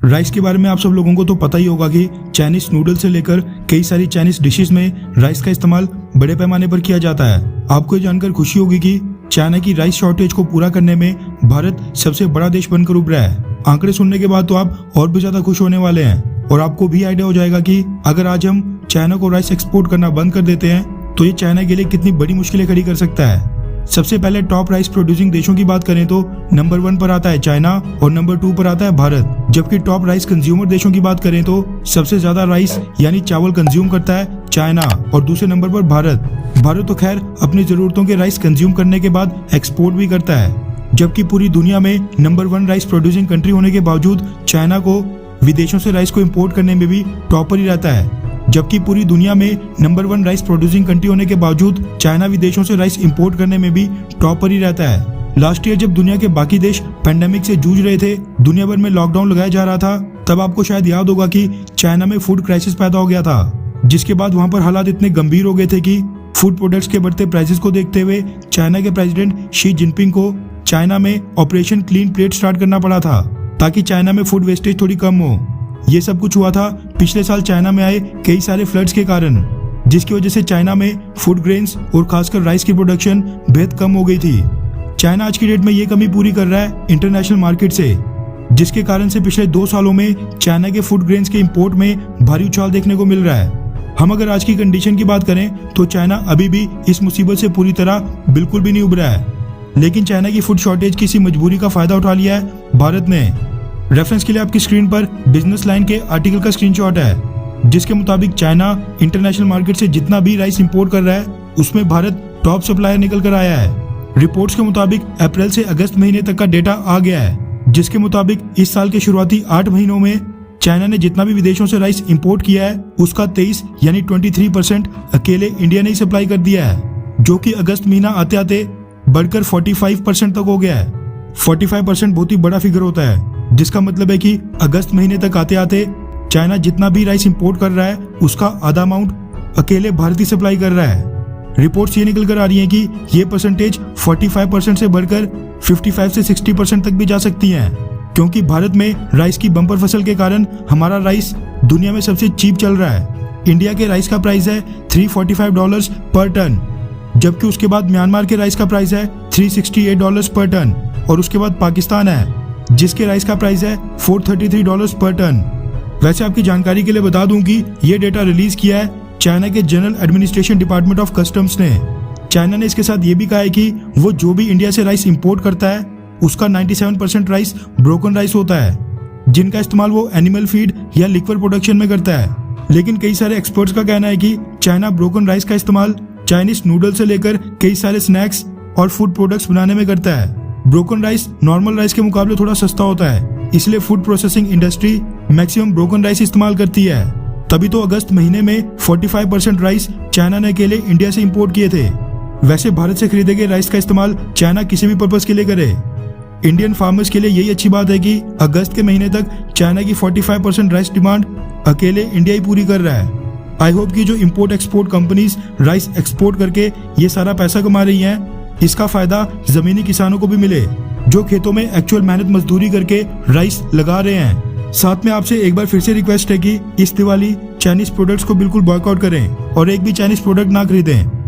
Rice के बारे में आप सब लोगों को तो पता ही होगा कि चाइनीज नूडल से लेकर कई सारी चाइनीज डिशेस में राइस का इस्तेमाल बड़े पैमाने पर किया जाता है। आपको ये जानकर खुशी होगी कि चाइना की राइस शॉर्टेज को पूरा करने में भारत सबसे बड़ा देश बनकर उभरा है। आंकड़े सुनने के बाद तो आप और भी ज्यादा खुश होने वाले हैं और आपको भी आइडिया हो जाएगा कि अगर आज हम चाइना को राइस एक्सपोर्ट करना बंद कर देते हैं तो ये चाइना के लिए कितनी बड़ी मुश्किलें खड़ी कर सकता है। सबसे पहले टॉप राइस प्रोड्यूसिंग देशों की बात करें तो नंबर 1 पर आता है चाइना और नंबर 2 पर आता है भारत। जबकि टॉप राइस कंज्यूमर देशों की बात करें तो सबसे ज्यादा राइस यानी चावल कंज्यूम करता है चाइना और दूसरे नंबर पर भारत तो खैर अपनी जरूरतों के राइस कंज्यूम करने के बाद एक्सपोर्ट भी करता है। जबकि पूरी दुनिया में नंबर 1 राइस प्रोड्यूसिंग कंट्री होने के बावजूद चाइना को विदेशों से राइस को इम्पोर्ट करने में भी टॉपर ही रहता है। जबकि पूरी दुनिया में नंबर 1 राइस प्रोड्यूसिंग कंट्री होने के बावजूद चाइना विदेशों से राइस इंपोर्ट करने में भी टॉपर ही रहता है। लास्ट ईयर जब दुनिया के बाकी देश पैंडेमिक से जूझ रहे थे, दुनिया भर में लॉकडाउन लगाया जा रहा था, तब आपको शायद याद होगा कि चाइना में फूड क्राइसिस पैदा हो गया था, जिसके बाद वहां पर हालात इतने गंभीर हो गए थे कि फूड प्रोडक्ट्स के बढ़ते प्राइसेस को देखते हुए चाइना के प्रेसिडेंट शी जिनपिंग को चाइना में ऑपरेशन क्लीन प्लेट स्टार्ट करना पड़ा था ताकि चाइना में फूड वेस्टेज थोड़ी कम हो। ये सब कुछ हुआ था पिछले साल चाइना में आए कई सारे फ्लड्स के कारण, जिसकी वजह से चाइना में फूड ग्रेन्स और खासकर राइस की प्रोडक्शन बेहद कम हो गई थी। चाइना आज की डेट में ये कमी पूरी कर रहा है इंटरनेशनल मार्केट से, जिसके कारण से पिछले 2 सालों में चाइना के फूड ग्रेन्स के इंपोर्ट में भारी उछाल देखने को मिल रहा है। हम अगर आज की कंडीशन की बात करें तो चाइना अभी भी इस मुसीबत से पूरी तरह बिल्कुल भी नहीं उभरा है, लेकिन चाइना की फूड शॉर्टेज की इसी मजबूरी का फायदा उठा लिया है भारत ने। रेफरेंस के लिए आपकी स्क्रीन पर बिजनेस लाइन के आर्टिकल का स्क्रीनशॉट है, जिसके मुताबिक चाइना इंटरनेशनल मार्केट से जितना भी राइस इंपोर्ट कर रहा है उसमें भारत टॉप सप्लायर निकल कर आया है। रिपोर्ट्स के मुताबिक अप्रैल से अगस्त महीने तक का डेटा आ गया है, जिसके मुताबिक इस साल के शुरुआती 8 महीनों में चाइना ने जितना भी विदेशों से राइस इंपोर्ट किया है उसका 23 यानी 23% अकेले इंडिया ने ही सप्लाई कर दिया है, जो कि अगस्त महीना आते आते बढ़कर 45% तक हो गया है। 45% बहुत ही बड़ा फिगर होता है, जिसका मतलब है कि अगस्त महीने तक आते आते चाइना जितना भी राइस इंपोर्ट कर रहा है उसका आधा अमाउंट अकेले भारत ही सप्लाई कर रहा है। रिपोर्ट्स ये निकल कर आ रही हैं कि ये परसेंटेज 45% से बढ़कर 55 से 60% तक भी जा सकती हैं, क्योंकि भारत में राइस की बम्पर फसल के कारण हमारा राइस दुनिया में सबसे चीप चल रहा है। इंडिया के राइस का प्राइस है $345 पर टन, जबकि उसके बाद म्यांमार के राइस का प्राइस है $368 पर टन और उसके बाद पाकिस्तान है जिसके राइस का प्राइस है $433 पर टन। वैसे आपकी जानकारी के लिए बता दूं कि ये डेटा रिलीज किया है चाइना के general administration department of customs ने। चाइना ने इसके साथ ये भी कहा है कि वो जो भी इंडिया से राइस इंपोर्ट करता है उसका 97% राइस ब्रोकन राइस होता है, जिनका इस्तेमाल वो एनिमल फीड या लिक्विड प्रोडक्शन में करता है। लेकिन कई सारे एक्सपर्ट्स का कहना है कि चाइना ब्रोकन राइस का इस्तेमाल चाइनीज नूडल से लेकर कई सारे स्नैक्स और फूड प्रोडक्ट्स बनाने में करता है। ब्रोकन राइस नॉर्मल राइस के मुकाबले थोड़ा सस्ता होता है, इसलिए food processing industry maximum broken rice इस्तेमाल करती है। तभी तो अगस्त महीने में 45% राइस चाइना ने अकेले इंडिया से इंपोर्ट किए थे। वैसे भारत से खरीदे गए राइस का इस्तेमाल चाइना किसी भी पर्पस के लिए करे। इंडियन फार्मर्स के लिए यही अच्छी बात है कि अगस्त के महीने तक चाइना की 45% राइस डिमांड अकेले इंडिया ही पूरी कर रहा है। आई होप कि जो import export companies rice export करके ये सारा पैसा कमा रही हैं, इसका फायदा जमीनी किसानों को भी मिले, जो खेतों में एक्चुअल मेहनत मजदूरी करके राइस लगा रहे हैं। साथ में आपसे एक बार फिर से रिक्वेस्ट है कि इस दिवाली चाइनीज प्रोडक्ट्स को बिल्कुल बॉयकॉट करें और एक भी चाइनीज प्रोडक्ट ना खरीदें।